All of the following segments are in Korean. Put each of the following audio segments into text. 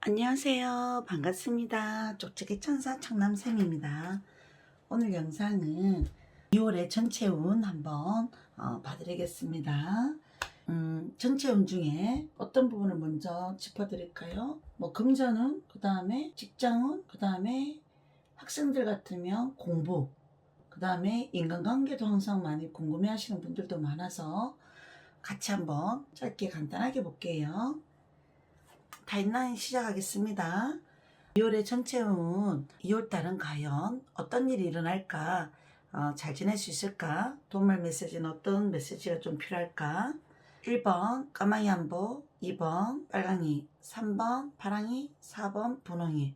안녕하세요. 반갑습니다. 쪽쪽이 천사 청남쌤입니다. 오늘 영상은 2월의 전체 운 한번 봐드리겠습니다. 전체 운 중에 어떤 부분을 먼저 짚어드릴까요? 금전운, 그 다음에 직장운, 그 다음에 학생들 같으면 공부, 그 다음에 인간관계도 항상 많이 궁금해 하시는 분들도 많아서 같이 한번 짧게 간단하게 볼게요. 타임라인 시작하겠습니다. 2월의 전체 운, 2월달은 과연 어떤 일이 일어날까? 잘 지낼 수 있을까? 도움말 메시지는 어떤 메시지가 좀 필요할까? 1번 까마귀 한복, 2번 빨강이, 3번 파랑이, 4번 분홍이,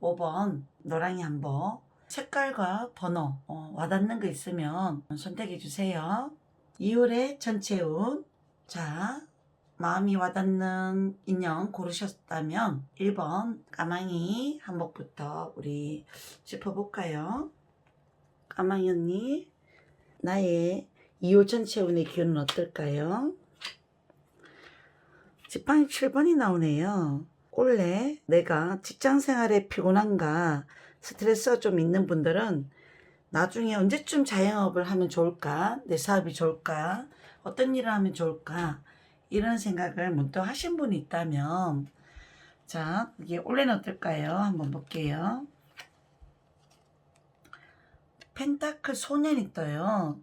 5번 노랑이 한복. 색깔과 번호 와닿는 거 있으면 선택해 주세요. 2월의 전체 운. 자, 마음이 와닿는 인형 고르셨다면 1번 까망이 한복부터 우리 짚어볼까요? 까망이 언니, 나의 2월 전체 운의 기운은 어떨까요? 지팡이 7번이 나오네요. 원래 내가 직장생활에 피곤한가 스트레스가 좀 있는 분들은 나중에 언제쯤 자영업을 하면 좋을까? 내 사업이 좋을까? 어떤 일을 하면 좋을까? 이런 생각을 문득 하신 분이 있다면, 자, 이게 올해는 어떨까요? 한번 볼게요. 펜타클 소년이 떠요.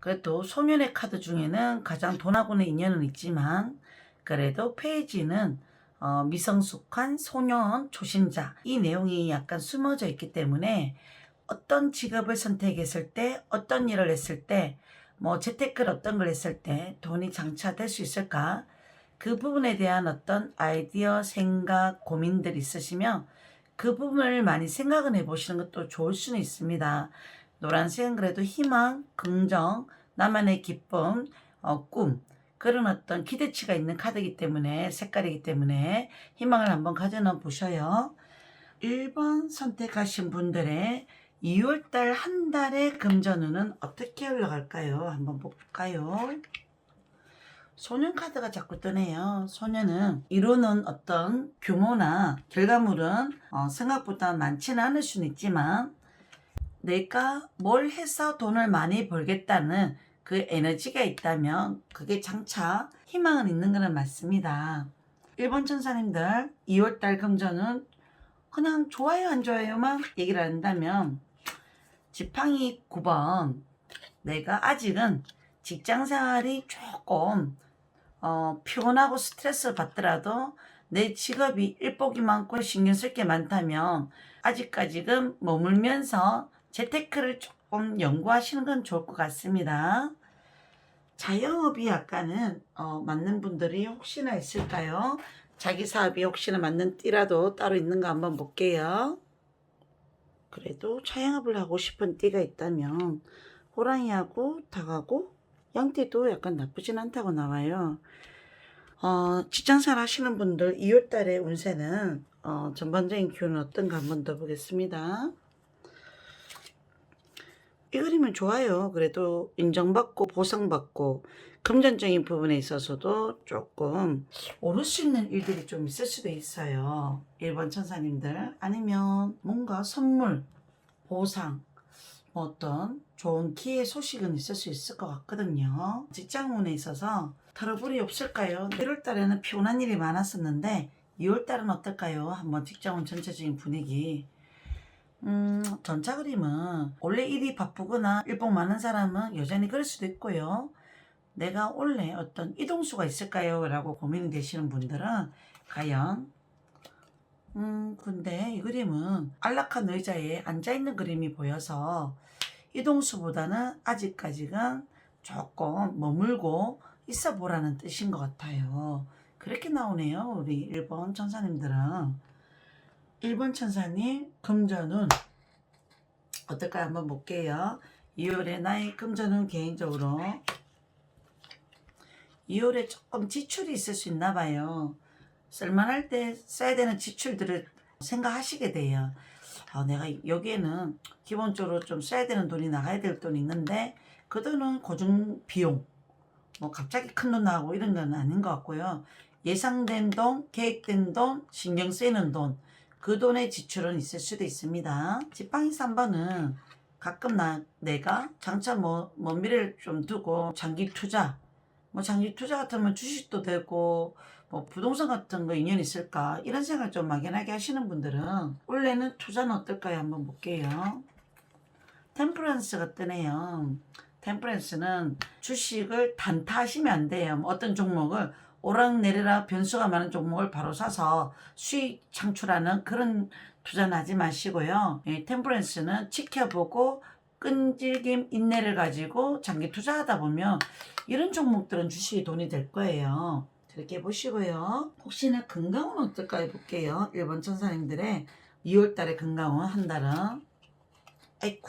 그래도 소년의 카드 중에는 가장 돈하고는 인연은 있지만, 그래도 페이지는 미성숙한 소년 초심자, 이 내용이 약간 숨어져 있기 때문에 어떤 직업을 선택했을 때, 어떤 일을 했을 때, 재테크를 어떤 걸 했을 때 돈이 장차될 수 있을까? 그 부분에 대한 어떤 아이디어, 생각, 고민들 있으시면 그 부분을 많이 생각을 해보시는 것도 좋을 수는 있습니다. 노란색은 그래도 희망, 긍정, 나만의 기쁨, 꿈, 그런 어떤 기대치가 있는 카드이기 때문에, 색깔이기 때문에 희망을 한번 가져놔 보셔요. 1번 선택하신 분들의 2월달 한 달의 금전운은 어떻게 흘러갈까요? 한번 볼까요? 소년 카드가 자꾸 뜨네요. 소년은 이루는 어떤 규모나 결과물은 생각보다 많지는 않을 수는 있지만 내가 뭘 해서 돈을 많이 벌겠다는 그 에너지가 있다면 그게 장차 희망은 있는 거는 맞습니다. 1번 천사님들 2월달 금전은 그냥 좋아요 안 좋아요만 얘기를 한다면 지팡이 9번, 내가 아직은 직장생활이 조금 피곤하고 스트레스를 받더라도 내 직업이 일복이 많고 신경 쓸 게 많다면 아직까지는 머물면서 재테크를 조금 연구하시는 건 좋을 것 같습니다. 자영업이 약간은 맞는 분들이 혹시나 있을까요? 자기 사업이 혹시나 맞는 띠라도 따로 있는가 한번 볼게요. 그래도 자영업을 하고 싶은 띠가 있다면 호랑이하고 닭하고 양띠도 약간 나쁘진 않다고 나와요. 직장생활 하시는 분들 2월달의 운세는 전반적인 기운은 어떤가 한번 더 보겠습니다. 이 그림은 좋아요. 그래도 인정받고 보상받고 금전적인 부분에 있어서도 조금 오를 수 있는 일들이 좀 있을 수도 있어요. 1번 천사님들. 아니면 뭔가 선물, 보상, 어떤 좋은 기회 소식은 있을 수 있을 것 같거든요. 직장운에 있어서 트러블이 없을까요? 1월달에는 피곤한 일이 많았었는데 2월달은 어떨까요? 한번 직장운 전체적인 분위기. 전차 그림은 원래 일이 바쁘거나 일복 많은 사람은 여전히 그럴 수도 있고요. 내가 원래 어떤 이동수가 있을까요? 라고 고민이 되시는 분들은 과연 근데 이 그림은 안락한 의자에 앉아있는 그림이 보여서 이동수보다는 아직까지는 조금 머물고 있어 보라는 뜻인 것 같아요. 그렇게 나오네요. 우리 1번 천사님들은. 1번 천사님 금전운 어떨까요? 한번 볼게요. 2월에 나의 금전운 개인적으로 2월에 조금 지출이 있을 수 있나 봐요. 쓸만할 때 써야 되는 지출들을 생각하시게 돼요. 내가 여기에는 기본적으로 좀 써야 되는 돈이 나가야 될 돈이 있는데 그 돈은 고정 비용, 갑자기 큰 돈 나가고 이런 건 아닌 것 같고요. 예상된 돈, 계획된 돈, 신경 쓰이는 돈, 그 돈의 지출은 있을 수도 있습니다. 지팡이 3번은 가끔 내가 장차 먼 미래를 좀 두고 장기 투자, 장기 투자 같으면 주식도 되고 부동산 같은 거 인연이 있을까 이런 생각을 좀 막연하게 하시는 분들은 원래는 투자는 어떨까요? 한번 볼게요. 템퍼런스가 뜨네요. 템퍼런스는 주식을 단타하시면 안 돼요. 어떤 종목을 오락내리락 변수가 많은 종목을 바로 사서 수익 창출하는 그런 투자는 하지 마시고요. 템퍼런스는 지켜보고 끈질김 인내를 가지고 장기 투자하다 보면 이런 종목들은 주식이 돈이 될 거예요. 그렇게 보시고요. 혹시나 건강은 어떨까 해볼게요. 1번 천사님들의 2월달에 건강은 한 달은 아이쿠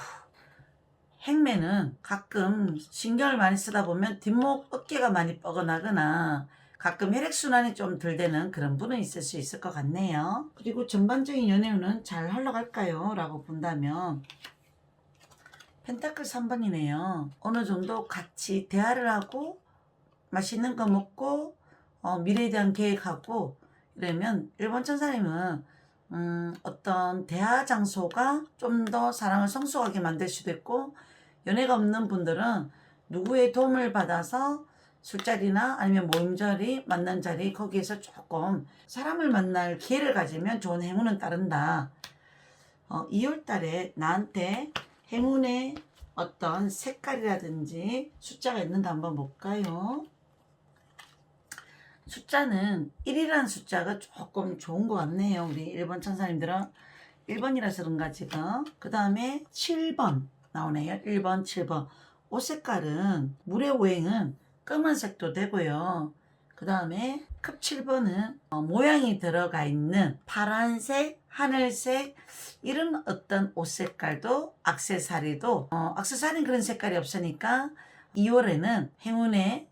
행매는 가끔 신경을 많이 쓰다 보면 뒷목 어깨가 많이 뻐근하거나 가끔 혈액순환이 좀 덜 되는 그런 분은 있을 수 있을 것 같네요. 그리고 전반적인 연애운은 잘 흘러갈까요? 라고 본다면 펜타클 3번이네요. 어느 정도 같이 대화를 하고 맛있는 거 먹고 미래에 대한 계획하고 이러면 1번 천사님은 어떤 대화 장소가 좀 더 사랑을 성숙하게 만들 수도 있고 연애가 없는 분들은 누구의 도움을 받아서 술자리나 아니면 모임 자리, 만난 자리 거기에서 조금 사람을 만날 기회를 가지면 좋은 행운은 따른다. 2월 달에 나한테 행운의 어떤 색깔이라든지 숫자가 있는가 한번 볼까요? 숫자는 1이라는 숫자가 조금 좋은 것 같네요. 우리 1번 천사님들은 1번이라서 그런가 지금. 그 다음에 7번 나오네요. 1번, 7번. 옷 색깔은 물의 오행은 검은색도 되고요. 그 다음에 컵 7번은 모양이 들어가 있는 파란색, 하늘색 이런 어떤 옷 색깔도 액세서리도 액세서리는 그런 색깔이 없으니까 2월에는 행운의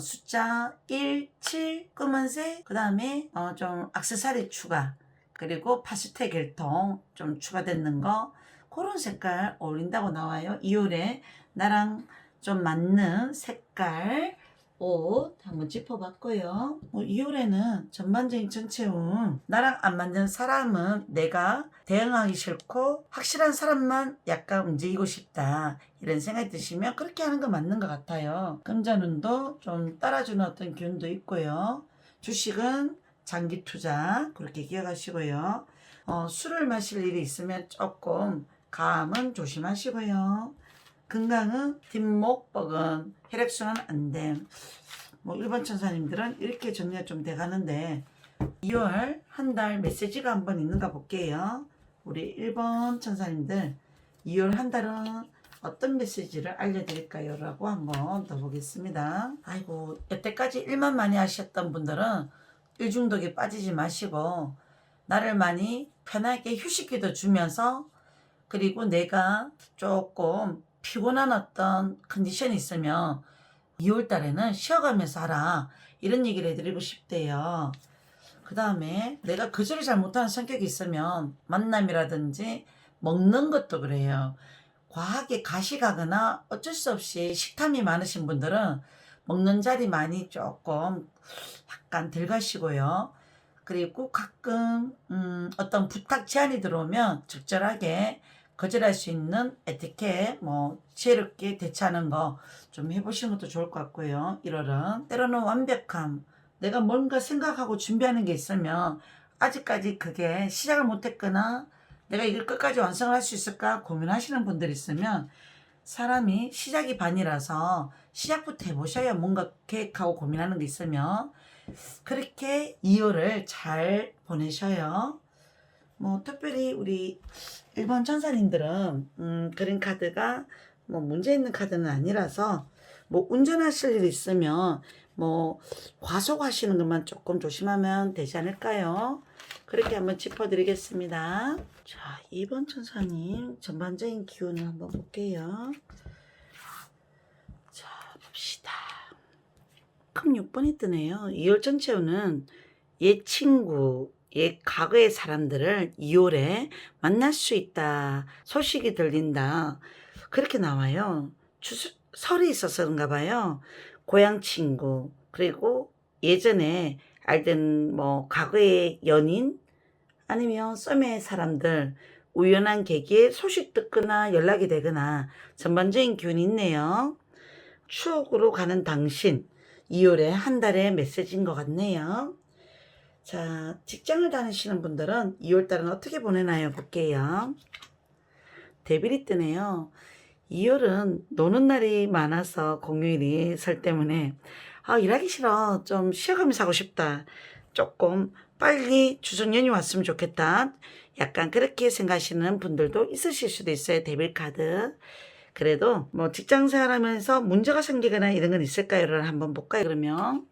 숫자 1, 7 검은색 그 다음에 좀 액세서리 추가 그리고 파스텔 계통 좀 추가되는 거 그런 색깔 어울린다고 나와요. 2월에 나랑 좀 맞는 색깔 옷 한번 짚어봤고요. 2월에는 전반적인 전체운 나랑 안 맞는 사람은 내가 대응하기 싫고 확실한 사람만 약간 움직이고 싶다 이런 생각이 드시면 그렇게 하는 거 맞는 것 같아요. 금전운도 좀 따라주는 어떤 기운도 있고요. 주식은 장기 투자 그렇게 기억하시고요. 술을 마실 일이 있으면 조금 감은 조심하시고요. 건강은 뒷목 뻐근 혈액순환 안됨. 1번 천사님들은 이렇게 정리가 좀 돼가는데 2월 한 달 메시지가 한번 있는가 볼게요. 우리 1번 천사님들 2월 한 달은 어떤 메시지를 알려드릴까요? 라고 한번 더 보겠습니다. 아이고 여태까지 일만 많이 하셨던 분들은 일중독에 빠지지 마시고 나를 많이 편하게 휴식기도 주면서 그리고 내가 조금 피곤한 어떤 컨디션이 있으면 2월 달에는 쉬어가면서 하라 이런 얘기를 해드리고 싶대요. 그 다음에 내가 거절을 잘 못하는 성격이 있으면 만남이라든지 먹는 것도 그래요. 과하게 가식하거나 어쩔 수 없이 식탐이 많으신 분들은 먹는 자리 많이 조금 약간 덜 가시고요. 그리고 가끔 어떤 부탁 제안이 들어오면 적절하게 거절할 수 있는 에티켓 지혜롭게 대처하는 거 좀 해보시는 것도 좋을 것 같고요. 1월은 때로는 완벽함 내가 뭔가 생각하고 준비하는 게 있으면 아직까지 그게 시작을 못했거나 내가 이걸 끝까지 완성을 할 수 있을까 고민하시는 분들 있으면 사람이 시작이 반이라서 시작부터 해보셔야 뭔가 계획하고 고민하는 게 있으면 그렇게 2월을 잘 보내셔요. 특별히 우리 1번 천사님들은 그린 카드가 문제 있는 카드는 아니라서 운전하실 일 있으면 과속하시는 것만 조금 조심하면 되지 않을까요? 그렇게 한번 짚어드리겠습니다. 자, 2번 천사님 전반적인 기운을 한번 볼게요. 자, 봅시다. 큰 6번이 뜨네요. 2월 전체운은 옛 친구 옛 과거의 사람들을 2월에 만날 수 있다. 소식이 들린다. 그렇게 나와요. 설이 있어서 그런가 봐요. 고향 친구 그리고 예전에 알든 뭐 과거의 연인 아니면 썸의 사람들 우연한 계기에 소식 듣거나 연락이 되거나 전반적인 기운이 있네요. 추억으로 가는 당신 2월에 한 달의 메시지인 것 같네요. 자, 직장을 다니시는 분들은 2월달은 어떻게 보내나요? 볼게요. 데빌이 뜨네요. 2월은 노는 날이 많아서 공휴일이 설 때문에 일하기 싫어. 좀 쉬어가면서 하고 싶다. 조금 빨리 추석 연휴 왔으면 좋겠다. 약간 그렇게 생각하시는 분들도 있으실 수도 있어요. 데빌 카드. 그래도 뭐 직장 생활하면서 문제가 생기거나 이런 건 있을까요?를 한번 볼까요? 그러면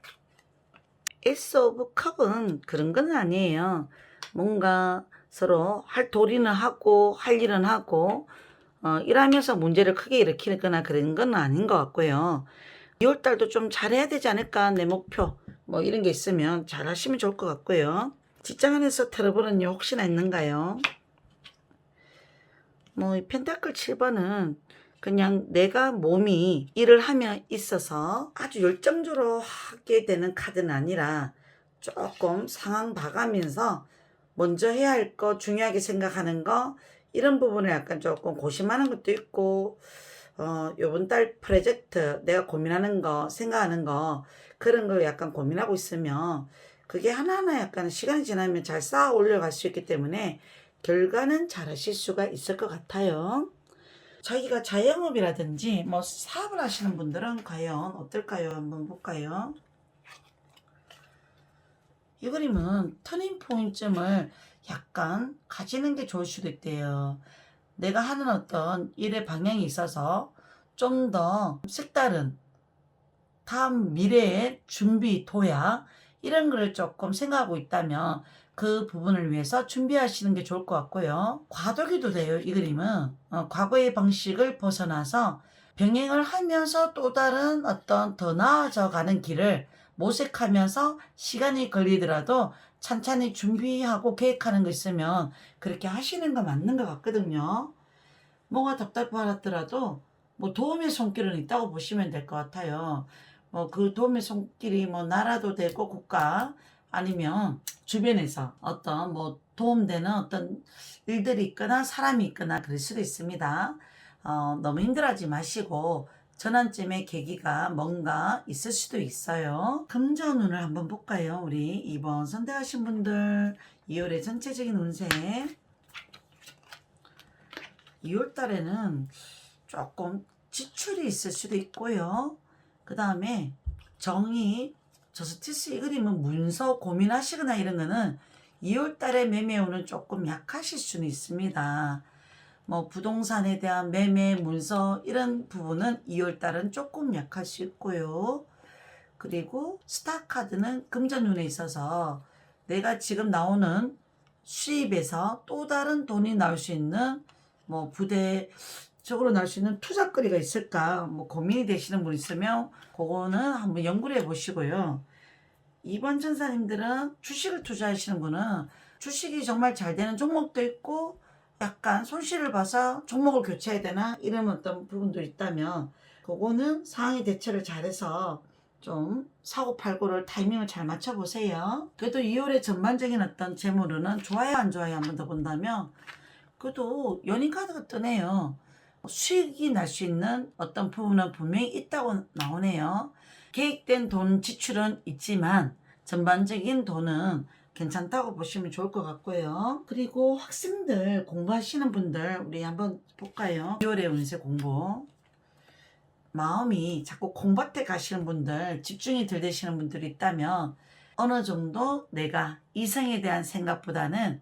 에이스 오브 컵은 그런 건 아니에요. 뭔가 서로 할 도리는 하고 할 일은 하고 일하면서 문제를 크게 일으키거나 그런 건 아닌 것 같고요. 2월달도 좀 잘해야 되지 않을까 내 목표 뭐 이런 게 있으면 잘 하시면 좋을 것 같고요. 직장 안에서 트러블은 혹시나 있는가요? 뭐 이 펜타클 7번은 그냥 내가 몸이 일을 하며 있어서 아주 열정적으로 하게 되는 카드는 아니라 조금 상황 봐가면서 먼저 해야 할 거 중요하게 생각하는 거 이런 부분을 약간 조금 고심하는 것도 있고 요번 달 프로젝트 내가 고민하는 거 생각하는 거 그런 거 약간 고민하고 있으면 그게 하나하나 약간 시간이 지나면 잘 쌓아 올려갈 수 있기 때문에 결과는 잘 하실 수가 있을 것 같아요. 자기가 자영업이라든지 뭐 사업을 하시는 분들은 과연 어떨까요? 한번 볼까요? 이 그림은 터닝 포인트점을 약간 가지는 게 좋을 수도 있대요. 내가 하는 어떤 일의 방향이 있어서 좀 더 색다른 다음 미래의 준비, 도약 이런 거를 조금 생각하고 있다면 그 부분을 위해서 준비하시는 게 좋을 것 같고요. 과도기도 돼요. 이 그림은 과거의 방식을 벗어나서 병행을 하면서 또 다른 어떤 더 나아져 가는 길을 모색하면서 시간이 걸리더라도 찬찬히 준비하고 계획하는 거 있으면 그렇게 하시는 거 맞는 것 같거든요. 뭐가 답답하더라도 뭐 도움의 손길은 있다고 보시면 될 것 같아요. 뭐 그 도움의 손길이 뭐 나라도 되고 국가 아니면 주변에서 어떤 뭐 도움되는 어떤 일들이 있거나 사람이 있거나 그럴 수도 있습니다. 너무 힘들어하지 마시고 전환점의 계기가 뭔가 있을 수도 있어요. 금전운을 한번 볼까요? 우리 2번 선택하신 분들 2월의 전체적인 운세 2월 달에는 조금 지출이 있을 수도 있고요. 그 다음에 정의, 저스티스 이 그림은 문서 고민하시거나 이런 거는 2월 달에 매매운은 조금 약하실 수는 있습니다. 뭐 부동산에 대한 매매, 문서 이런 부분은 2월 달은 조금 약할 수 있고요. 그리고 스타 카드는 금전운에 있어서 내가 지금 나오는 수입에서 또 다른 돈이 나올 수 있는 뭐 부대적으로 나올 수 있는 투자거리가 있을까 뭐 고민이 되시는 분 있으면 그거는 한번 연구를 해 보시고요. 2번 천사님들은 주식을 투자하시는 분은 주식이 정말 잘 되는 종목도 있고 약간 손실을 봐서 종목을 교체해야 되나 이런 어떤 부분도 있다면 그거는 상황의 대처를 잘해서 좀 사고 팔고를 타이밍을 잘 맞춰 보세요. 그래도 2월의 전반적인 어떤 재물은 좋아요 안 좋아요 한 번 더 본다면 그래도 연인 카드가 뜨네요. 수익이 날 수 있는 어떤 부분은 분명히 있다고 나오네요. 계획된 돈 지출은 있지만 전반적인 돈은 괜찮다고 보시면 좋을 것 같고요. 그리고 학생들 공부하시는 분들 우리 한번 볼까요? 2월의 운세 공부. 마음이 자꾸 공밭에 가시는 분들, 집중이 덜 되시는 분들이 있다면 어느 정도 내가 이성에 대한 생각보다는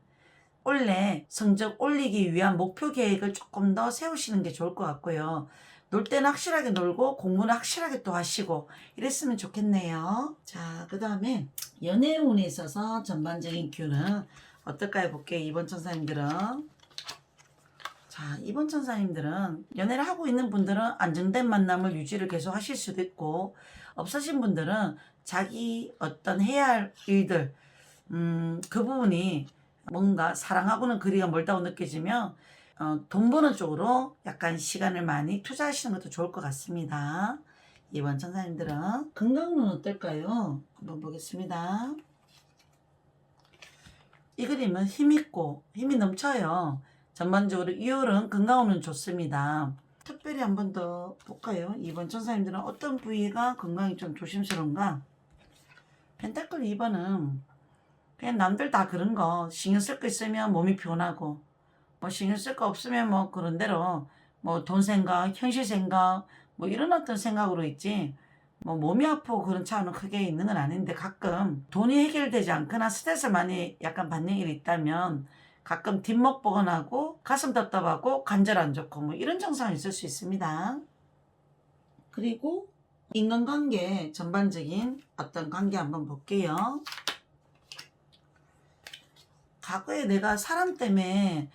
원래 성적 올리기 위한 목표 계획을 조금 더 세우시는 게 좋을 것 같고요. 놀 때는 확실하게 놀고 공부는 확실하게 또 하시고 이랬으면 좋겠네요. 자, 그 다음에 연애운에 있어서 전반적인 큐는 어떨까요? 볼게요. 이번 천사님들은. 자, 이번 천사님들은 연애를 하고 있는 분들은 안정된 만남을 유지를 계속 하실 수도 있고 없으신 분들은 자기 어떤 해야 할 일들 그 부분이 뭔가 사랑하고는 거리가 멀다고 느껴지면 돈 버는 쪽으로 약간 시간을 많이 투자하시는 것도 좋을 것 같습니다. 이번 천사님들은 건강은 어떨까요? 한번 보겠습니다. 이 그림은 힘있고 힘이 넘쳐요. 전반적으로 2월은 건강운은 좋습니다. 특별히 한 번 더 볼까요? 이번 천사님들은 어떤 부위가 건강이 좀 조심스러운가? 펜타클 2번은 그냥 남들 다 그런 거 신경 쓸 거 있으면 몸이 피곤하고 뭐 신경 쓸 거 없으면 뭐 그런 대로 뭐 돈 생각, 현실 생각 뭐 이런 어떤 생각으로 있지 뭐 몸이 아프고 그런 차원은 크게 있는 건 아닌데 가끔 돈이 해결되지 않거나 스트레스 많이 약간 받는 일이 있다면 가끔 뒷목 뻐근하고 가슴 답답하고 관절 안 좋고 뭐 이런 증상이 있을 수 있습니다. 그리고 인간관계 전반적인 어떤 관계 한번 볼게요. 과거에 내가 사람 때문에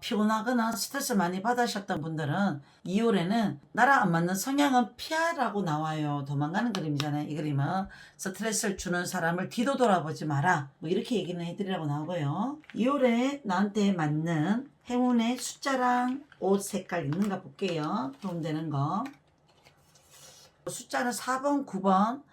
피곤하거나 스트레스 많이 받으셨던 분들은 2월에는 나랑 안 맞는 성향은 피하라고 나와요. 도망가는 그림이잖아요. 이 그림은 스트레스를 주는 사람을 뒤도 돌아보지 마라. 뭐 이렇게 얘기는 해드리라고 나오고요. 2월에 나한테 맞는 행운의 숫자랑 옷 색깔 있는가 볼게요. 도움되는 거. 숫자는 4번, 9번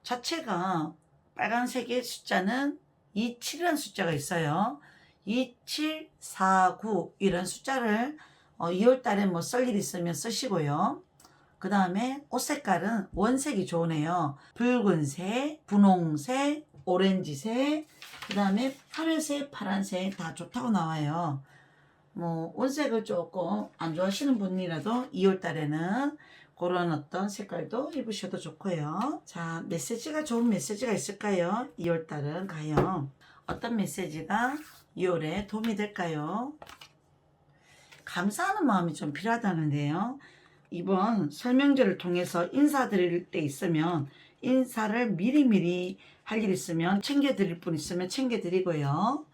자체가 빨간색의 숫자는 27이라는 숫자가 있어요. 2749 이런 숫자를 2월달에 뭐 쓸 일 있으면 쓰시고요. 그 다음에 옷 색깔은 원색이 좋으네요. 붉은색, 분홍색, 오렌지색, 그 다음에 하늘색, 파란색 다 좋다고 나와요. 뭐 원색을 조금 안 좋아하시는 분이라도 2월달에는 그런 어떤 색깔도 입으셔도 좋고요. 자, 메시지가 좋은 메시지가 있을까요? 2월달은 과연 어떤 메시지가 2월에 도움이 될까요? 감사하는 마음이 좀 필요하다는데요. 이번 설명절을 통해서 인사드릴 때 있으면 인사를 미리미리 할 일 있으면 챙겨드릴 분 있으면 챙겨드리고요.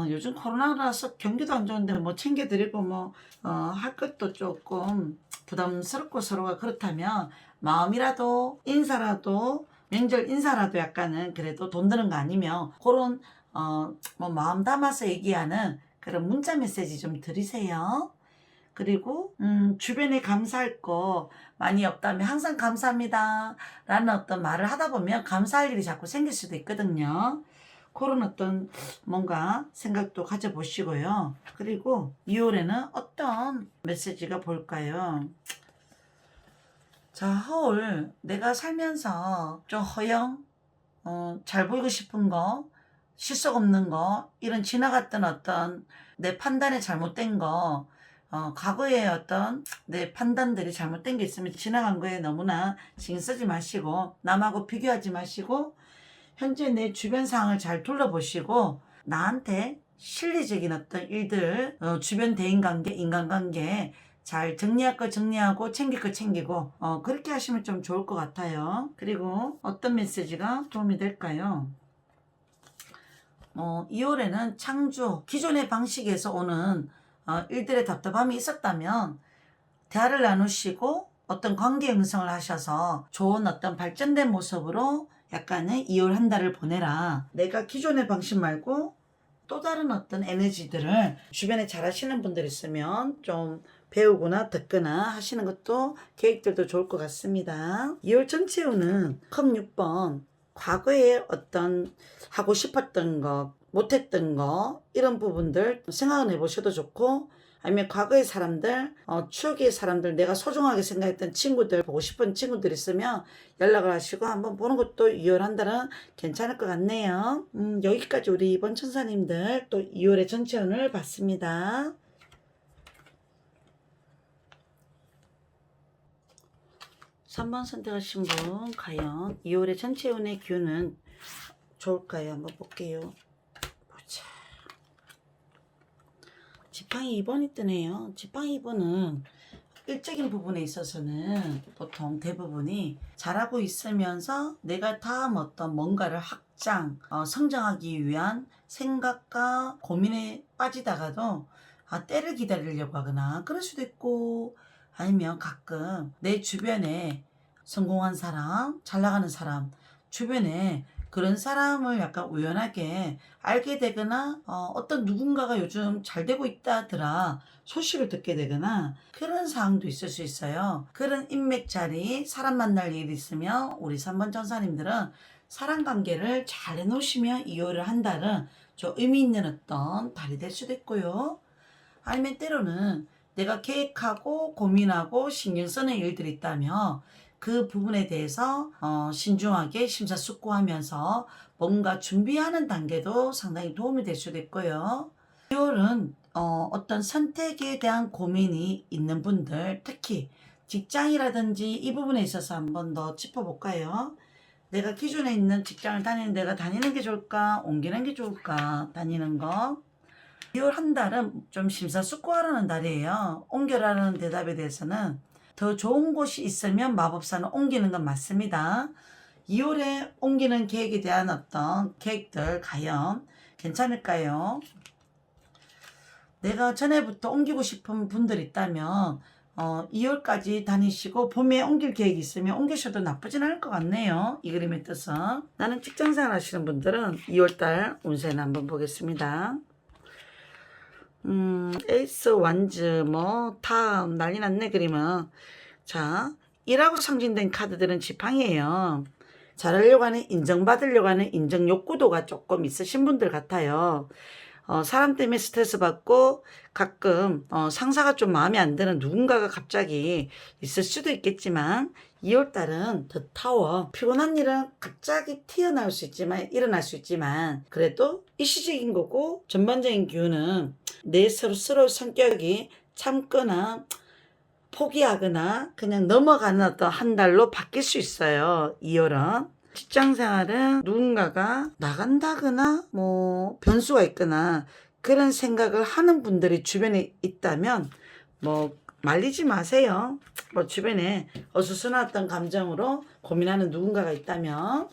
요즘 코로나라서 경기도 안 좋은데 뭐 챙겨드리고 뭐 할 것도 조금 부담스럽고 서로가 그렇다면 마음이라도 인사라도 명절 인사라도 약간은 그래도 돈 드는 거 아니면 그런 뭐 마음 담아서 얘기하는 그런 문자 메시지 좀 드리세요. 그리고 주변에 감사할 거 많이 없다면 항상 감사합니다 라는 어떤 말을 하다 보면 감사할 일이 자꾸 생길 수도 있거든요. 그런 어떤 뭔가 생각도 가져보시고요. 그리고 2월에는 어떤 메시지가 볼까요? 자, 허울 내가 살면서 좀 허영 잘 보이고 싶은 거 실속 없는 거 이런 지나갔던 어떤 내 판단에 잘못된 거 과거에 어떤 내 판단들이 잘못된 게 있으면 지나간 거에 너무나 신경 쓰지 마시고 남하고 비교하지 마시고 현재 내 주변 상황을 잘 둘러보시고 나한테 실리적인 어떤 일들 주변 대인관계 인간관계 잘 정리할 거 정리하고 챙길 거 챙기고 그렇게 하시면 좀 좋을 것 같아요. 그리고 어떤 메시지가 도움이 될까요? 2월에는 창조 기존의 방식에서 오는 일들의 답답함이 있었다면 대화를 나누시고 어떤 관계 형성을 하셔서 좋은 어떤 발전된 모습으로 약간의 2월 한 달을 보내라. 내가 기존의 방식 말고 또 다른 어떤 에너지들을 주변에 잘 하시는 분들 있으면 좀 배우거나 듣거나 하시는 것도 계획들도 좋을 것 같습니다. 2월 전체 운은 컵 6번 과거에 어떤 하고 싶었던 거 못했던 거 이런 부분들 생각을 해보셔도 좋고 아니면 과거의 사람들 추억의 사람들 내가 소중하게 생각했던 친구들 보고 싶은 친구들 있으면 연락을 하시고 한번 보는 것도 2월 한 달은 괜찮을 것 같네요. 여기까지 우리 이번 천사님들 또 2월의 전체 운을 봤습니다. (3번) 선택하신 분 과연 2월의 전체 운의 기운은 좋을까요? 한번 볼게요. 보자. 지팡이 2번이 뜨네요. 지팡이 2번은 일적인 부분에 있어서는 보통 대부분이 잘하고 있으면서 내가 다음 어떤 뭔가를 확장, 성장하기 위한 생각과 고민에 빠지다가도 때를 기다리려고 하거나 그럴 수도 있고 아니면 가끔 내 주변에 성공한 사람, 잘 나가는 사람 주변에 그런 사람을 약간 우연하게 알게 되거나 어떤 누군가가 요즘 잘 되고 있다더라 소식을 듣게 되거나 그런 상황도 있을 수 있어요. 그런 인맥 자리 사람 만날 일이 있으면 우리 3번 전사님들은 사람 관계를 잘 해놓으시면 2월을 한 달은 좀 의미 있는 어떤 달이 될 수도 있고요. 아니면 때로는 내가 계획하고 고민하고 신경 쓰는 일들이 있다면 그 부분에 대해서 신중하게 심사숙고하면서 뭔가 준비하는 단계도 상당히 도움이 될 수도 있고요. 6월은 어떤 선택에 대한 고민이 있는 분들, 특히 직장이라든지 이 부분에 있어서 한번 더 짚어볼까요? 내가 기존에 있는 직장을 내가 다니는 게 좋을까? 옮기는 게 좋을까? 다니는 거. 2월 한 달은 좀 심사숙고하라는 달이에요. 옮겨라는 대답에 대해서는 더 좋은 곳이 있으면 마법사는 옮기는 건 맞습니다. 2월에 옮기는 계획에 대한 어떤 계획들 과연 괜찮을까요? 내가 전에부터 옮기고 싶은 분들 있다면 2월까지 다니시고 봄에 옮길 계획이 있으면 옮기셔도 나쁘진 않을 것 같네요. 이 그림의 뜻은. 나는 직장생활 하시는 분들은 2월달 운세는 한번 보겠습니다. 에이스 완즈 다 난리 났네 그림은. 자, 일하고 상징된 카드들은 지팡이에요. 잘하려고 하는, 인정받으려고 하는 인정 욕구도가 조금 있으신 분들 같아요. 사람 때문에 스트레스 받고 가끔 상사가 좀 마음에 안 드는 누군가가 갑자기 있을 수도 있겠지만 2월달은 더 타워, 피곤한 일은 갑자기 일어날 수 있지만 그래도 일시적인 거고 전반적인 기운은 내 스스로 성격이 참거나 포기하거나 그냥 넘어가는 어떤 한 달로 바뀔 수 있어요. 2월은. 직장 생활은 누군가가 나간다거나 변수가 있거나 그런 생각을 하는 분들이 주변에 있다면 말리지 마세요. 주변에 어수선했던 감정으로 고민하는 누군가가 있다면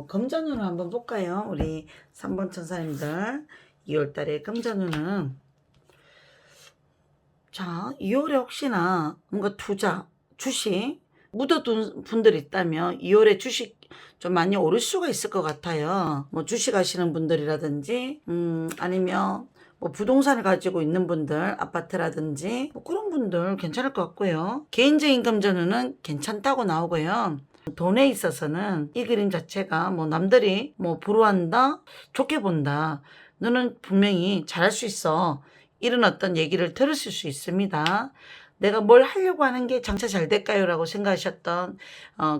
금전운을 한번 볼까요? 우리 3번 천사님들 2월달에 금전운은 자, 2월에 혹시나 뭔가 투자, 주식 묻어둔 분들 있다면 2월에 주식 좀 많이 오를 수가 있을 것 같아요. 주식 하시는 분들이라든지 아니면 부동산을 가지고 있는 분들, 아파트라든지 그런 분들 괜찮을 것 같고요. 개인적인 금전운은 괜찮다고 나오고요. 돈에 있어서는 이 그림 자체가 남들이 부러워한다, 좋게 본다. 너는 분명히 잘할 수 있어. 이런 어떤 얘기를 들으실 수 있습니다. 내가 뭘 하려고 하는 게 장차 잘 될까요? 라고 생각하셨던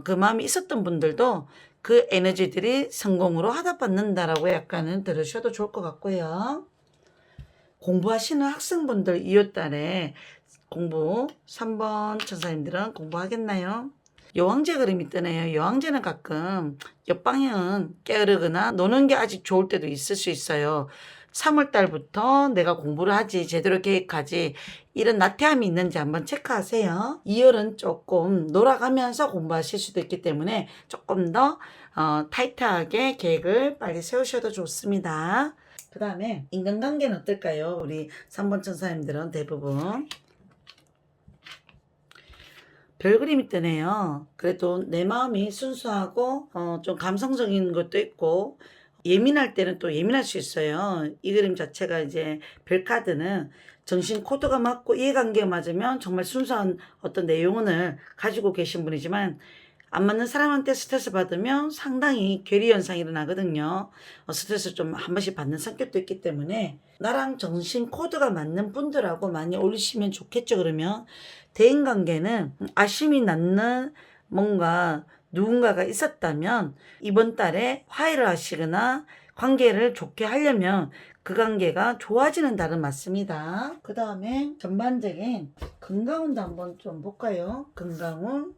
그 마음이 있었던 분들도 그 에너지들이 성공으로 하답받는다라고 약간은 들으셔도 좋을 것 같고요. 공부하시는 학생분들 2월달에 공부 3번 천사님들은 공부하겠나요? 여왕제 그림이 뜨네요. 여왕제는 가끔 옆방향은 게으르거나 노는 게 아직 좋을 때도 있을 수 있어요. 3월달부터 내가 공부를 하지, 제대로 계획하지, 이런 나태함이 있는지 한번 체크하세요. 2월은 조금 놀아가면서 공부하실 수도 있기 때문에 조금 더 타이트하게 계획을 빨리 세우셔도 좋습니다. 그 다음에 인간관계는 어떨까요? 우리 3번 천사님들은 대부분 별 그림이 뜨네요. 그래도 내 마음이 순수하고 좀 감성적인 것도 있고 예민할 때는 또 예민할 수 있어요. 이 그림 자체가 이제 별 카드는 정신 코드가 맞고 이해관계가 맞으면 정말 순수한 어떤 내용을 가지고 계신 분이지만 안 맞는 사람한테 스트레스 받으면 상당히 괴리 현상이 일어나거든요. 스트레스 좀 한 번씩 받는 성격도 있기 때문에 나랑 정신 코드가 맞는 분들하고 많이 어울리시면 좋겠죠. 그러면 대인관계는 아쉬움이 남는 뭔가 누군가가 있었다면 이번 달에 화해를 하시거나 관계를 좋게 하려면 그 관계가 좋아지는 달은 맞습니다. 그 다음에 전반적인 건강운도 한번 좀 볼까요? 건강운.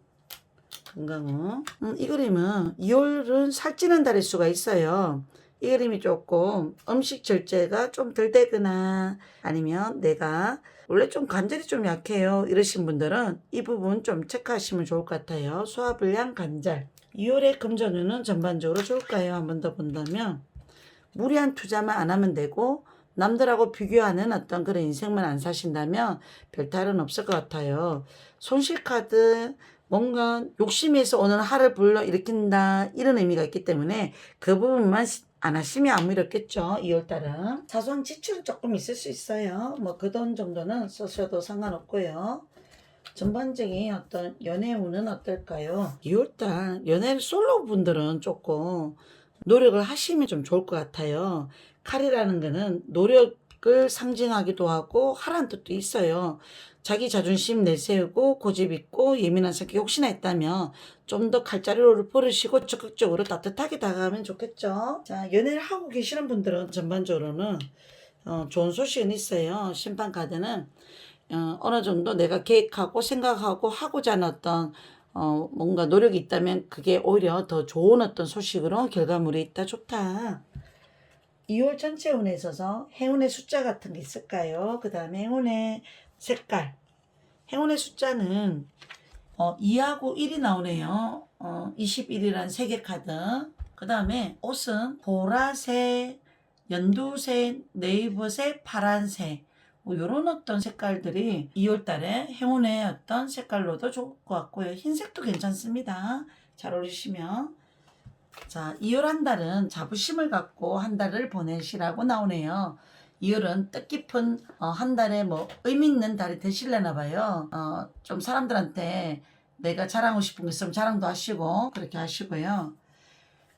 이 그림은 2월은 살찌는 달일 수가 있어요. 이 그림이 조금 음식 절제가 좀 덜 되거나 아니면 내가 원래 좀 관절이 좀 약해요 이러신 분들은 이 부분 좀 체크하시면 좋을 것 같아요. 소화불량, 관절. 2월의 금전운은 전반적으로 좋을까요? 한 번 더 본다면 무리한 투자만 안 하면 되고 남들하고 비교하는 어떤 그런 인생만 안 사신다면 별 탈은 없을 것 같아요. 손실카드 뭔가 욕심에서 오는 화를 불러일으킨다 이런 의미가 있기 때문에 그 부분만 안 하시면 아무 일 없겠죠. 2월달은 사소한 지출은 조금 있을 수 있어요. 그 돈 정도는 쓰셔도 상관없고요. 전반적인 어떤 연애운은 어떨까요? 2월달 연애 솔로 분들은 조금 노력을 하시면 좀 좋을 것 같아요. 칼이라는 거는 노력을 상징하기도 하고 하라는 뜻도 있어요. 자기 자존심 내세우고 고집 있고 예민한 성격이 혹시나 있다면 좀 더 칼자루를 버리시고 적극적으로 따뜻하게 다가가면 좋겠죠. 자, 연애를 하고 계시는 분들은 전반적으로는 좋은 소식은 있어요. 심판 카드는 어느 정도 내가 계획하고 생각하고 하고자 하는 어떤 뭔가 노력이 있다면 그게 오히려 더 좋은 어떤 소식으로 결과물이 있다, 좋다. 2월 전체 운에 있어서 행운의 숫자 같은 게 있을까요? 그 다음에 행운의 색깔. 행운의 숫자는 2하고 1이 나오네요. 21이란 3개 카드. 그 다음에 옷은 보라색, 연두색, 네이버색, 파란색. 뭐 요런 어떤 색깔들이 2월 달에 행운의 어떤 색깔로도 좋을 것 같고요. 흰색도 괜찮습니다. 잘 어울리시면. 자, 2월 한 달은 자부심을 갖고 한 달을 보내시라고 나오네요. 2월은 뜻깊은 한 달에 뭐 의미 있는 달이 되실려나 봐요. 좀 사람들한테 내가 자랑하고 싶은 거 있으면 자랑도 하시고 그렇게 하시고요.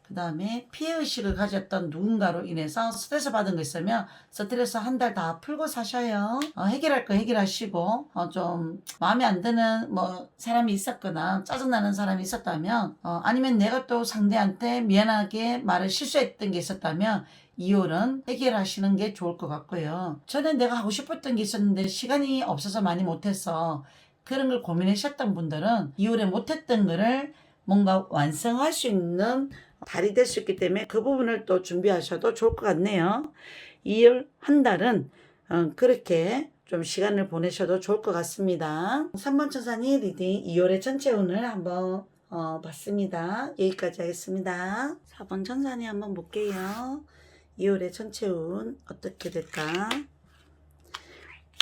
그 다음에 피해의식을 가졌던 누군가로 인해서 스트레스 받은 거 있으면 스트레스 한 달 다 풀고 사셔요. 해결할 거 해결하시고 좀 마음에 안 드는 뭐 사람이 있었거나 짜증나는 사람이 있었다면 아니면 내가 또 상대한테 미안하게 말을 실수했던 게 있었다면 2월은 해결하시는 게 좋을 것 같고요. 전에 내가 하고 싶었던 게 있었는데 시간이 없어서 많이 못해서 그런 걸 고민하셨던 분들은 2월에 못했던 거를 뭔가 완성할 수 있는 달이 될 수 있기 때문에 그 부분을 또 준비하셔도 좋을 것 같네요. 2월 한 달은 그렇게 좀 시간을 보내셔도 좋을 것 같습니다. 3번 천사님 리딩 2월의 전체 운을 한번 봤습니다. 여기까지 하겠습니다. 4번 천사님 한번 볼게요. 2월의 전체 운 어떻게 될까?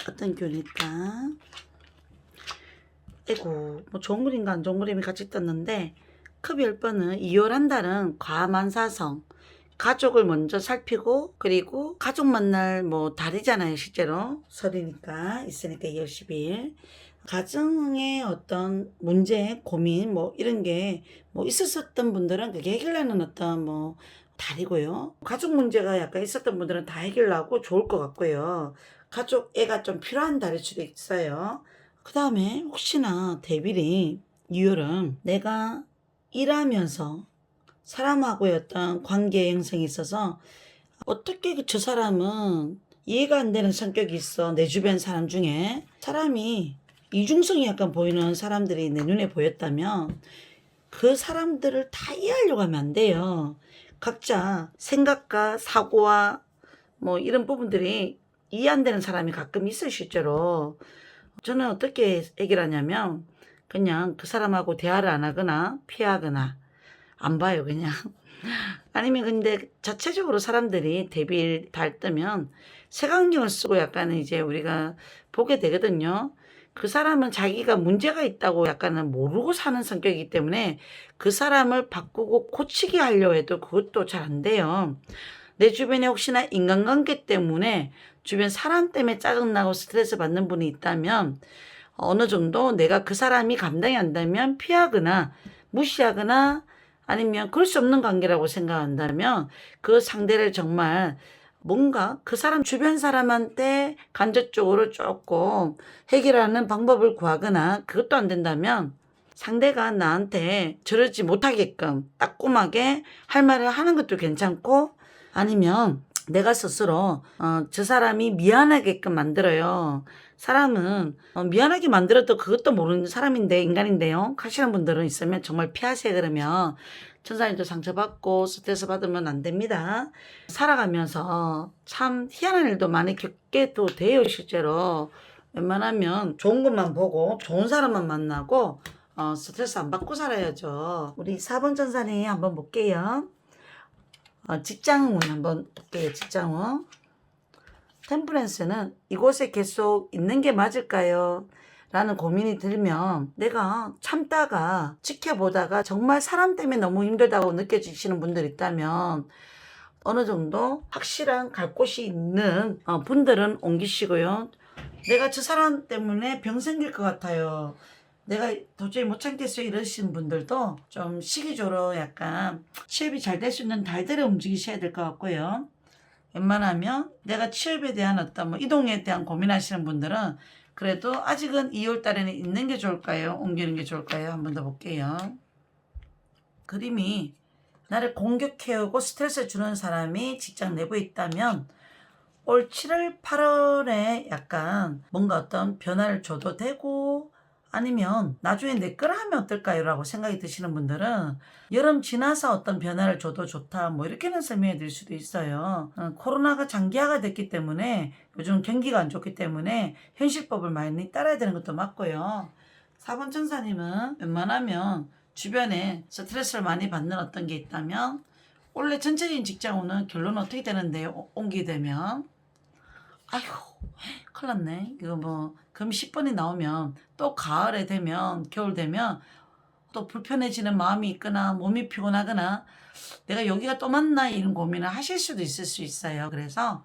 어떤 기운일까? 아이고, 뭐 좋은 그림과 안 좋은 그림이 같이 떴는데 컵 10번은 2월 한 달은 과만사성, 가족을 먼저 살피고 그리고 가족 만날 뭐 달이잖아요. 실제로 설이니까 있으니까 2월 10일 가정의 어떤 문제, 고민 뭐 이런 게 뭐 있었던 분들은 그게 해결하는 어떤 뭐 달이고요. 가족 문제가 약간 있었던 분들은 다 해결하고 좋을 것 같고요. 가족 애가 좀 필요한 달일 수도 있어요. 그 다음에 혹시나 데빌이 2월은 내가 일하면서 사람하고의 어떤 관계 형성이 있어서 어떻게 저 사람은 이해가 안 되는 성격이 있어. 내 주변 사람 중에 사람이 이중성이 약간 보이는 사람들이 내 눈에 보였다면 그 사람들을 다 이해하려고 하면 안 돼요. 각자 생각과 사고와 뭐 이런 부분들이 이해 안 되는 사람이 가끔 있어요. 실제로 저는 어떻게 해결하냐면 그냥 그 사람하고 대화를 안 하거나 피하거나 안 봐요. 그냥 아니면 근데 자체적으로 사람들이 데빌 달 뜨면 색안경을 쓰고 약간은 이제 우리가 보게 되거든요. 그 사람은 자기가 문제가 있다고 약간은 모르고 사는 성격이기 때문에 그 사람을 바꾸고 고치게 하려 해도 그것도 잘 안 돼요. 내 주변에 혹시나 인간관계 때문에 주변 사람 때문에 짜증나고 스트레스 받는 분이 있다면 어느 정도 내가 그 사람이 감당이 안 되면 피하거나 무시하거나 아니면 그럴 수 없는 관계라고 생각한다면 그 상대를 정말 뭔가 그 사람 주변 사람한테 간접적으로 조금 해결하는 방법을 구하거나 그것도 안 된다면 상대가 나한테 저러지 못하게끔 따끔하게 할 말을 하는 것도 괜찮고 아니면 내가 스스로 저 사람이 미안하게끔 만들어요. 사람은 미안하게 만들어도 그것도 모르는 사람인데 인간인데요. 하시는 분들은 있으면 정말 피하세요. 그러면 천사님도 상처받고 스트레스 받으면 안 됩니다. 살아가면서 참 희한한 일도 많이 겪게도 돼요. 실제로 웬만하면 좋은 것만 보고 좋은 사람만 만나고 스트레스 안 받고 살아야죠. 우리 4번 천사님 한번 볼게요. 직장운 한번 볼게요. 직장운. 템퍼런스는 이곳에 계속 있는 게 맞을까요? 라는 고민이 들면 내가 참다가 지켜보다가 정말 사람 때문에 너무 힘들다고 느껴지시는 분들 있다면 어느 정도 확실한 갈 곳이 있는 분들은 옮기시고요. 내가 저 사람 때문에 병 생길 것 같아요. 내가 도저히 못 참겠어요 이러시는 분들도 좀 시기적으로 약간 취업이 잘 될 수 있는 달들에 움직이셔야 될 것 같고요. 웬만하면 내가 취업에 대한 어떤 뭐 이동에 대한 고민하시는 분들은 그래도 아직은 2월 달에는 있는 게 좋을까요? 옮기는 게 좋을까요? 한 번 더 볼게요. 그림이 나를 공격해오고 스트레스 주는 사람이 직장 내부에 있다면 올 7월, 8월에 약간 뭔가 어떤 변화를 줘도 되고 아니면 나중에 내 거라 하면 어떨까요? 라고 생각이 드시는 분들은 여름 지나서 어떤 변화를 줘도 좋다 뭐 이렇게는 설명해 드릴 수도 있어요. 코로나가 장기화가 됐기 때문에 요즘 경기가 안 좋기 때문에 현실법을 많이 따라야 되는 것도 맞고요. 4번 천사님은 웬만하면 주변에 스트레스를 많이 받는 어떤 게 있다면 원래 전체적인 직장운은 결론은 어떻게 되는데요? 옮기게 되면 아휴 큰일 났네. 이거 뭐 그럼 10번이 나오면 또 가을에 되면 겨울 되면 또 불편해지는 마음이 있거나 몸이 피곤하거나 내가 여기가 또 맞나 이런 고민을 하실 수도 있을 수 있어요. 그래서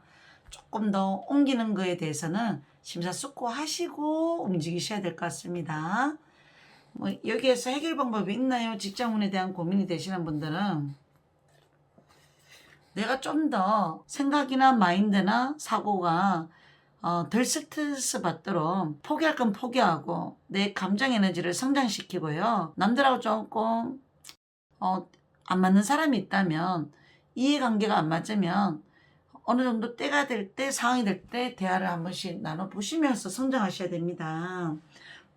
조금 더 옮기는 거에 대해서는 심사숙고하시고 움직이셔야 될 것 같습니다. 뭐 여기에서 해결 방법이 있나요? 직장운에 대한 고민이 되시는 분들은 내가 좀 더 생각이나 마인드나 사고가 덜 스트레스 받도록 포기할 건 포기하고 내 감정 에너지를 성장시키고요. 남들하고 조금 안 맞는 사람이 있다면 이해관계가 안 맞으면 어느 정도 때가 될 때 상황이 될 때 대화를 한 번씩 나눠보시면서 성장하셔야 됩니다.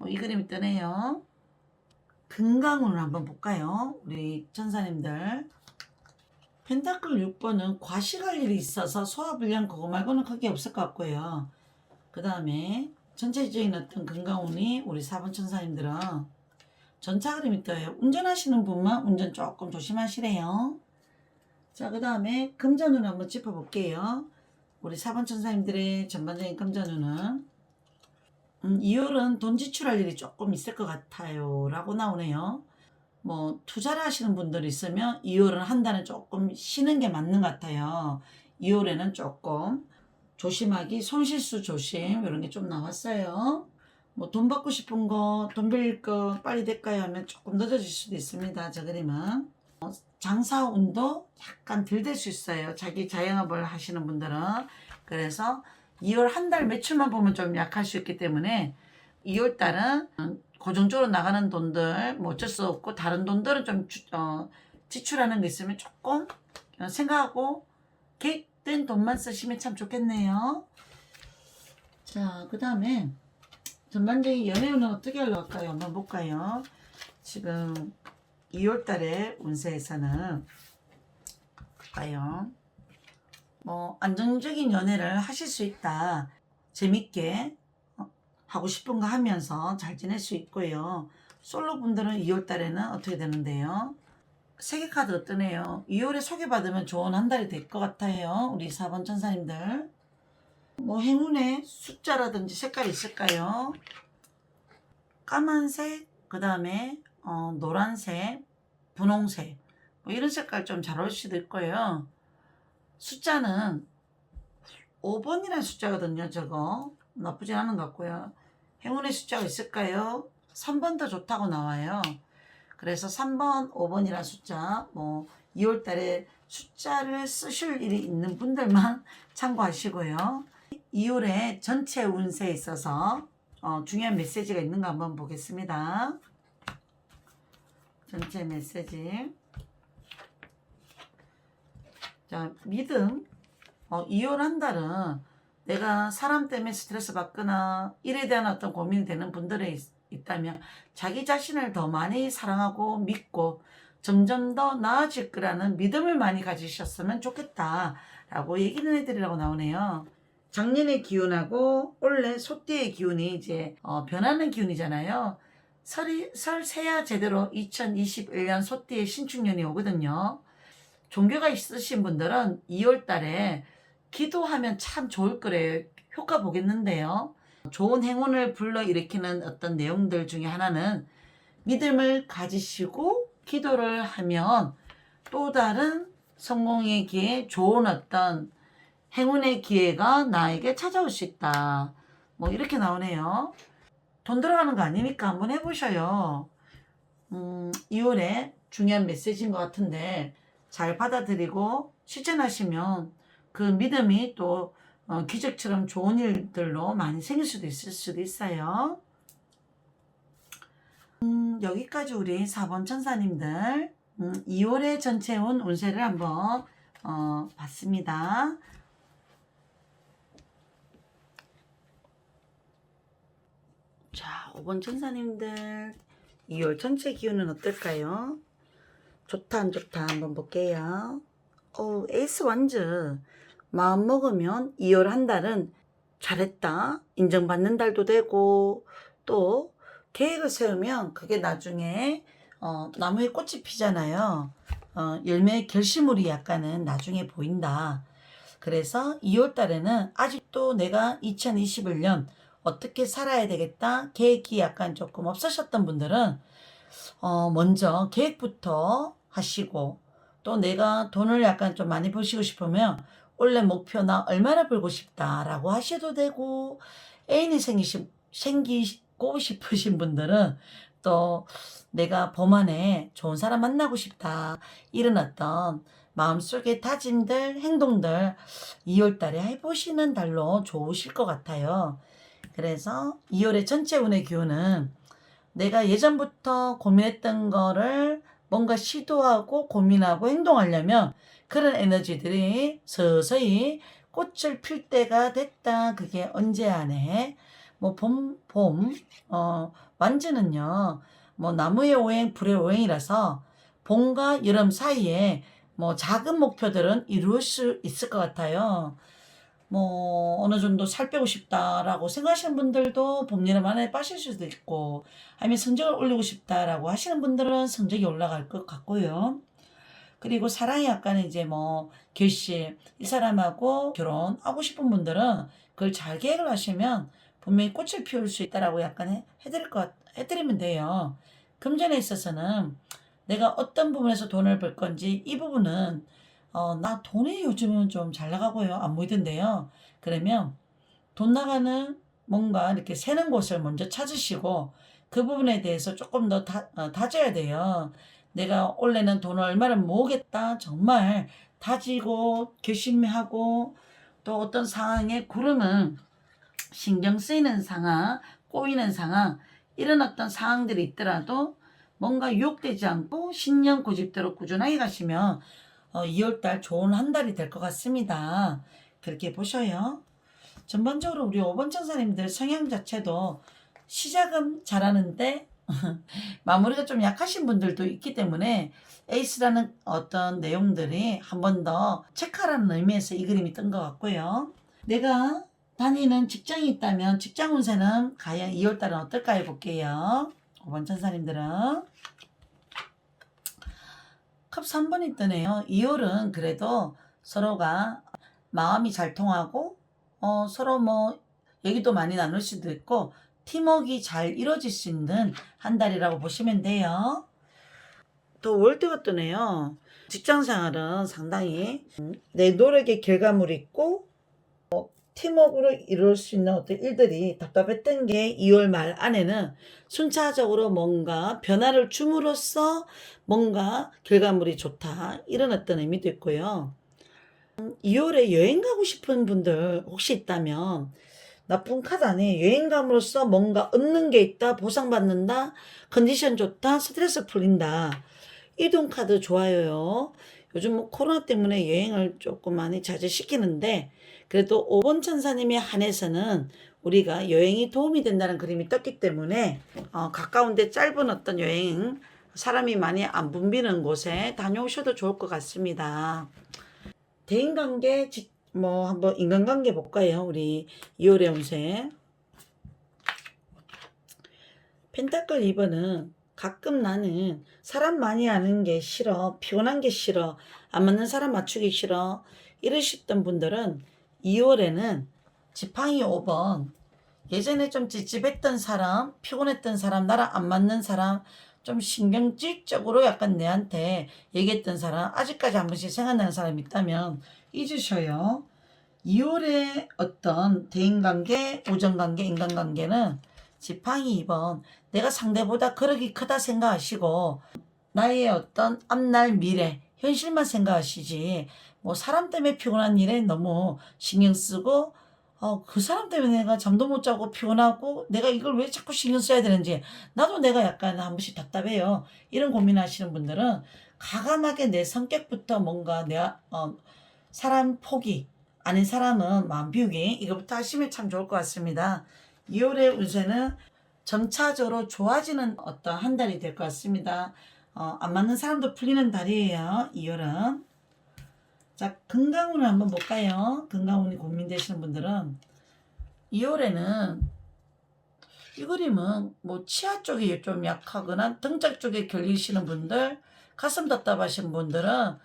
이 그림이 뜨네요. 건강운을 한번 볼까요? 우리 천사님들. 펜타클 6번은 과식할 일이 있어서 소화불량 그거 말고는 크게 없을 것 같고요. 그 다음에 전체적인 어떤 건강운이 우리 4번 천사님들은 전차 그림이 떠요. 운전하시는 분만 운전 조금 조심하시래요. 자, 그 다음에 금전운 한번 짚어볼게요. 우리 4번 천사님들의 전반적인 금전운은 2월은 돈 지출할 일이 조금 있을 것 같아요 라고 나오네요. 뭐 투자를 하시는 분들이 있으면 2월은 한 달은 조금 쉬는 게 맞는 것 같아요. 2월에는 조금 조심하기, 손실수 조심 이런 게 좀 나왔어요. 뭐 돈 받고 싶은 거, 돈 빌릴 거 빨리 될까요 하면 조금 늦어질 수도 있습니다. 저 그림은. 장사운도 약간 덜 될 수 있어요. 자기 자영업을 하시는 분들은. 그래서 2월 한 달 매출만 보면 좀 약할 수 있기 때문에 2월 달은 고정적으로 나가는 돈들 뭐 어쩔 수 없고 다른 돈들은 좀 지출하는 게 있으면 조금 생각하고 계획된 돈만 쓰시면 참 좋겠네요. 자, 그 다음에 전반적인 연애운은 어떻게 흘러갈까요? 한번 볼까요? 지금 2월 달에 운세에서는 볼까요? 뭐 안정적인 연애를 하실 수 있다. 재밌게 하고 싶은 거 하면서 잘 지낼 수 있고요. 솔로 분들은 2월 달에는 어떻게 되는데요? 세계 카드 어떠네요? 2월에 소개받으면 좋은 한 달이 될 것 같아요. 우리 4번 천사님들. 뭐 행운의 숫자라든지 색깔이 있을까요? 까만색, 그 다음에 노란색, 분홍색 뭐 이런 색깔 좀 잘 어울릴 수도 있고요. 숫자는 5번이라는 숫자거든요. 저거 나쁘진 않은 것 같고요. 행운의 숫자가 있을까요? 3번도 좋다고 나와요. 그래서 3번, 5번이라는 숫자 뭐 2월 달에 숫자를 쓰실 일이 있는 분들만 참고하시고요. 2월에 전체 운세에 있어서 중요한 메시지가 있는가 한번 보겠습니다. 전체 메시지. 자, 믿음. 2월 한 달은 내가 사람 때문에 스트레스 받거나 일에 대한 어떤 고민이 되는 분들이 있다면 자기 자신을 더 많이 사랑하고 믿고 점점 더 나아질 거라는 믿음을 많이 가지셨으면 좋겠다 라고 얘기는 해드리라고 나오네요. 작년의 기운하고 올해 소띠의 기운이 이제 변하는 기운이잖아요. 설 새야 제대로 2021년 소띠의 신축년이 오거든요. 종교가 있으신 분들은 2월 달에 기도하면 참 좋을 거래요. 효과 보겠는데요. 좋은 행운을 불러일으키는 어떤 내용들 중에 하나는 믿음을 가지시고 기도를 하면 또 다른 성공의 기회, 좋은 어떤 행운의 기회가 나에게 찾아올 수 있다. 뭐 이렇게 나오네요. 돈 들어가는 거 아니니까 한번 해보셔요. 2월에 중요한 메시지인 것 같은데 잘 받아들이고 실천하시면 그 믿음이 또 기적처럼 좋은 일들로 많이 생길 수도 있을 수도 있어요. 여기까지 우리 4번 천사님들 2월의 전체 운세를 한번 봤습니다. 자, 5번 천사님들 2월 전체 기운은 어떨까요? 좋다 안 좋다 한번 볼게요. 에이스 완즈. 마음 먹으면 2월 한 달은 잘했다 인정받는 달도 되고, 또 계획을 세우면 그게 나중에 나무에 꽃이 피잖아요. 열매의 결실물이 약간은 나중에 보인다. 그래서 2월 달에는 아직도 내가 2021년 어떻게 살아야 되겠다 계획이 약간 조금 없으셨던 분들은 먼저 계획부터 하시고, 또 내가 돈을 약간 좀 많이 버시고 싶으면 원래 목표나 얼마나 벌고 싶다라고 하셔도 되고, 애인이 생기고 싶으신 분들은 또 내가 봄 안에 좋은 사람 만나고 싶다 이런 어떤 마음속의 다짐들, 행동들 2월 달에 해보시는 달로 좋으실 것 같아요. 그래서 2월의 전체 운의 기운은 내가 예전부터 고민했던 거를 뭔가 시도하고 고민하고 행동하려면 그런 에너지들이 서서히 꽃을 필 때가 됐다. 그게 언제 안에 뭐 완전은요. 뭐 나무의 오행, 불의 오행이라서 봄과 여름 사이에 뭐 작은 목표들은 이룰 수 있을 것 같아요. 뭐 어느 정도 살 빼고 싶다라고 생각하시는 분들도 봄, 여름 안에 빠질 수도 있고, 아니면 성적을 올리고 싶다라고 하시는 분들은 성적이 올라갈 것 같고요. 그리고 사랑이 약간 이제 뭐 결실, 이 사람하고 결혼하고 싶은 분들은 그걸 잘 계획을 하시면 분명히 꽃을 피울 수 있다라고 약간 해드리면 돼요. 금전에 있어서는 내가 어떤 부분에서 돈을 벌 건지 이 부분은 나 돈이 요즘은 좀 잘 나가고요. 안 보이던데요. 그러면 돈 나가는 뭔가 이렇게 새는 곳을 먼저 찾으시고 그 부분에 대해서 조금 더 다져야 돼요. 내가 올해는 돈을 얼마를 모으겠다 정말 다지고 결심하고, 또 어떤 상황에 구름은 신경 쓰이는 상황, 꼬이는 상황, 이런 어떤 상황들이 있더라도 뭔가 유혹되지 않고 신념 고집대로 꾸준하게 가시면 2월달 좋은 한 달이 될 것 같습니다. 그렇게 보셔요. 전반적으로 우리 5번 천사님들 성향 자체도 시작은 잘하는데 마무리가 좀 약하신 분들도 있기 때문에 에이스라는 어떤 내용들이 한 번 더 체크하라는 의미에서 이 그림이 뜬 것 같고요. 내가 다니는 직장이 있다면 직장 운세는 과연 2월달은 어떨까 해볼게요. 5번 천사님들은 컵 3번이 뜨네요. 2월은 그래도 서로가 마음이 잘 통하고 서로 뭐 얘기도 많이 나눌 수도 있고 팀워크가 잘 이루어질 수 있는 한 달이라고 보시면 돼요. 또 월드가 뜨네요. 직장 생활은 상당히 내 노력의 결과물이 있고 팀워크로 이룰 수 있는 어떤 일들이 답답했던 게 2월 말 안에는 순차적으로 뭔가 변화를 줌으로써 뭔가 결과물이 좋다 이런 어떤 의미도 있고요. 2월에 여행 가고 싶은 분들 혹시 있다면 나쁜 카드 아니에요. 여행 감으로써 뭔가 얻는 게 있다, 보상받는다, 컨디션 좋다, 스트레스 풀린다. 이동 카드 좋아요. 요즘 뭐 코로나 때문에 여행을 조금 많이 자제시키는데 그래도 5번 천사님의 한해서는 우리가 여행이 도움이 된다는 그림이 떴기 때문에 가까운데 짧은 어떤 여행, 사람이 많이 안 붐비는 곳에 다녀오셔도 좋을 것 같습니다. 대인관계 뭐 한번 인간관계 볼까요? 우리 2월의 운세. 펜타클 2번은 가끔 나는 사람 많이 아는 게 싫어, 피곤한 게 싫어, 안 맞는 사람 맞추기 싫어 이러셨던 분들은 2월에는 지팡이 5번, 예전에 좀 찝찝했던 사람, 피곤했던 사람, 나랑 안 맞는 사람, 좀 신경질적으로 약간 내한테 얘기했던 사람, 아직까지 한 번씩 생각나는 사람이 있다면 잊으셔요. 2월의 어떤 대인관계, 우정관계, 인간관계는 지팡이 2번, 내가 상대보다 거력이 크다 생각하시고 나의 어떤 앞날 미래, 현실만 생각하시지 뭐 사람 때문에 피곤한 일에 너무 신경 쓰고 그 사람 때문에 내가 잠도 못 자고 피곤하고 내가 이걸 왜 자꾸 신경 써야 되는지 나도 내가 약간 한 번씩 답답해요. 이런 고민하시는 분들은 과감하게 내 성격부터 뭔가 사람 포기 아닌 사람은 마음 비우기 이것부터 하시면 참 좋을 것 같습니다. 2월의 운세는 점차적으로 좋아지는 어떤 한 달이 될 것 같습니다. 안 맞는 사람도 풀리는 달이에요. 2월은. 자, 건강운을 한번 볼까요? 건강운이 고민되시는 분들은 2월에는 이 그림은 뭐 치아 쪽이 좀 약하거나 등짝 쪽에 결리시는 분들, 가슴 답답하신 분들은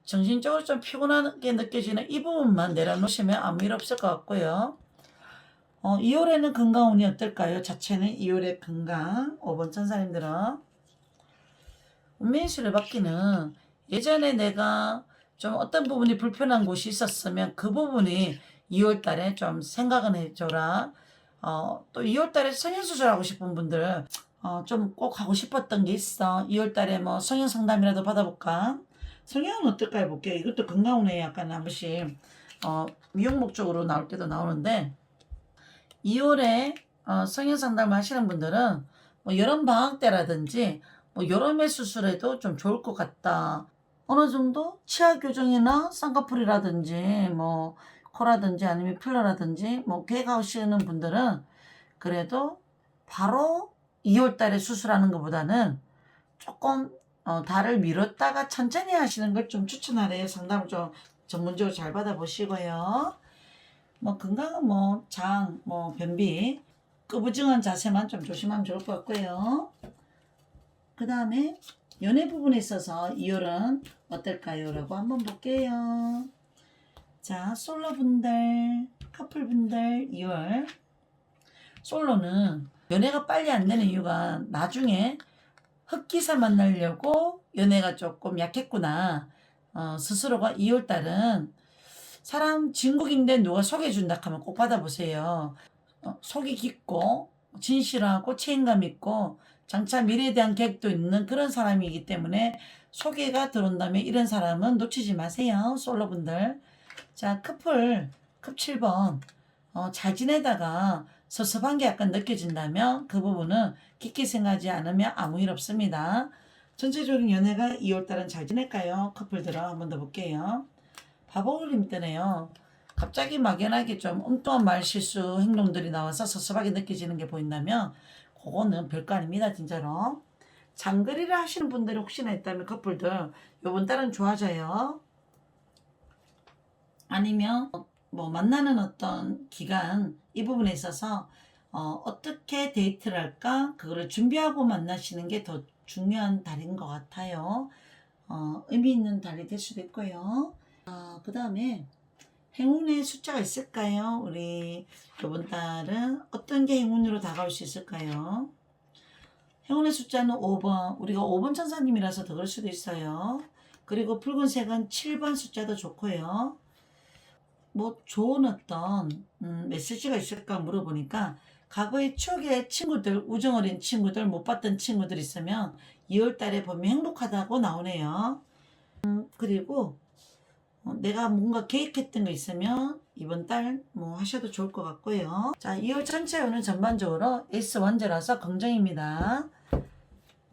정신적으로 좀 피곤하게 느껴지는 이 부분만 내려놓으시면 아무 일 없을 것 같고요. 2월에는 건강운이 어떨까요? 자체는 2월의 건강 5번 천사님들은 운명수를 받기는 예전에 내가 좀 어떤 부분이 불편한 곳이 있었으면 그 부분이 2월 달에 좀 생각은 해줘라. 또 2월 달에 성형수술하고 싶은 분들 좀 꼭 하고 싶었던 게 있어. 2월 달에 뭐 성형 상담이라도 받아볼까? 성형은 어떨까 해볼게요. 이것도 건강운에 약간 한 번씩 미용 목적으로 나올 때도 나오는데 2월에 성형 상담을 하시는 분들은 뭐 여름 방학 때라든지 뭐 여름에 수술해도 좀 좋을 것 같다. 어느 정도 치아 교정이나 쌍꺼풀이라든지 뭐 코라든지 아니면 필러라든지 뭐 계획하시는 분들은 그래도 바로 2월 달에 수술하는 것보다는 조금 달을 미뤘다가 천천히 하시는 걸 좀 추천하래요. 상담을 좀 전문적으로 잘 받아보시고요. 뭐 건강은 뭐 장, 뭐 변비, 끄부정한 자세만 좀 조심하면 좋을 것 같고요. 그 다음에 연애 부분에 있어서 2월은 어떨까요? 라고 한번 볼게요. 자, 솔로분들, 커플분들 2월. 솔로는 연애가 빨리 안 되는 이유가 나중에 흑기사 만나려고 연애가 조금 약했구나. 스스로가 2월 달은 사람 진국인데 누가 소개해준다 하면 꼭 받아보세요. 속이 깊고 진실하고 책임감 있고 장차 미래에 대한 계획도 있는 그런 사람이기 때문에 소개가 들어온다면 이런 사람은 놓치지 마세요. 솔로분들. 자, 컵 7번. 잘 지내다가 섭섭한 게 약간 느껴진다면 그 부분은 깊게 생각하지 않으면 아무 일 없습니다. 전체적인 연애가 2월달은 잘 지낼까요? 커플들은 한번 더 볼게요. 바보그림 뜨네요. 갑자기 막연하게 좀 엉뚱한 말 실수 행동들이 나와서 섭섭하게 느껴지는 게 보인다면 그거는 별거 아닙니다. 진짜로. 장거리를 하시는 분들이 혹시나 있다면 커플들 요번 달은 좋아져요. 아니면 뭐 만나는 어떤 기간 이 부분에 있어서 어떻게 데이트를 할까 그거를 준비하고 만나시는 게 더 중요한 달인 것 같아요. 의미 있는 달이 될 수도 있고요. 그 다음에 행운의 숫자가 있을까요? 우리 이번 달은 어떤 게 행운으로 다가올 수 있을까요? 행운의 숫자는 5번. 우리가 5번 천사님이라서 더 그럴 수도 있어요. 그리고 붉은색은 7번 숫자도 좋고요. 뭐 좋은 어떤 메시지가 있을까 물어보니까 과거의 추억의 친구들, 우정 어린 친구들, 못 봤던 친구들 있으면 2월 달에 보면 행복하다고 나오네요. 그리고 내가 뭔가 계획했던 거 있으면 이번 달 뭐 하셔도 좋을 것 같고요. 자, 2월 전체 운은 전반적으로 에이스 원제라서 긍정입니다.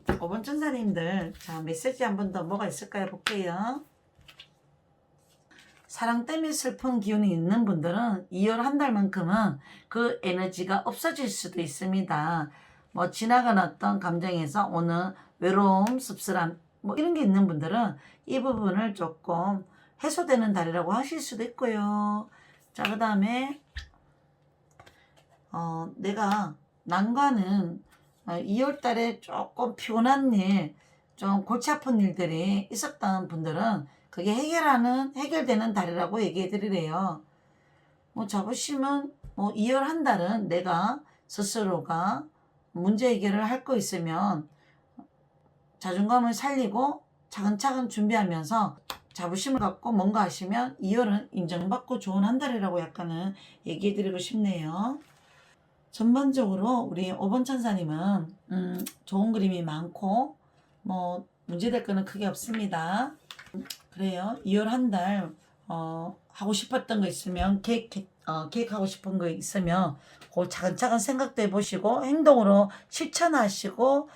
5번 천사님들, 자, 메시지 한 번 더 뭐가 있을까요? 볼게요. 사랑 때문에 슬픈 기운이 있는 분들은 2월 한 달만큼은 그 에너지가 없어질 수도 있습니다. 뭐 지나간 어떤 감정에서 오는 외로움, 씁쓸함 뭐 이런 게 있는 분들은 이 부분을 조금 해소되는 달이라고 하실 수도 있고요. 자, 그 다음에 내가 난관은 2월 달에 조금 피곤한 일, 좀 골치 아픈 일들이 있었던 분들은 그게 해결되는 달이라고 얘기해 드리래요. 뭐 자부심은 뭐 2월 한 달은 내가 스스로가 문제 해결을 할 거 있으면 자존감을 살리고 차근차근 준비하면서 자부심을 갖고 뭔가 하시면 2월은 인정받고 좋은 한 달이라고 약간은 얘기해 드리고 싶네요. 전반적으로 우리 5번 천사님은 좋은 그림이 많고 뭐 문제될 거는 크게 없습니다. 그래요. 2월 한 달 하고 싶었던 거 있으면 계획하고 싶은 거 있으면 그 차근차근 생각도 해보시고 행동으로 실천하시고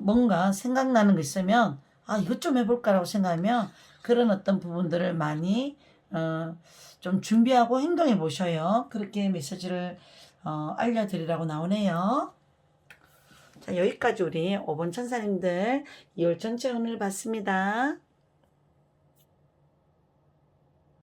뭔가 생각나는 거 있으면 이것 좀 해볼까라고 생각하면 그런 어떤 부분들을 많이 좀 준비하고 행동해 보셔요. 그렇게 메시지를 알려드리라고 나오네요. 자, 여기까지 우리 5번 천사님들 2월 전체 운을 봤습니다.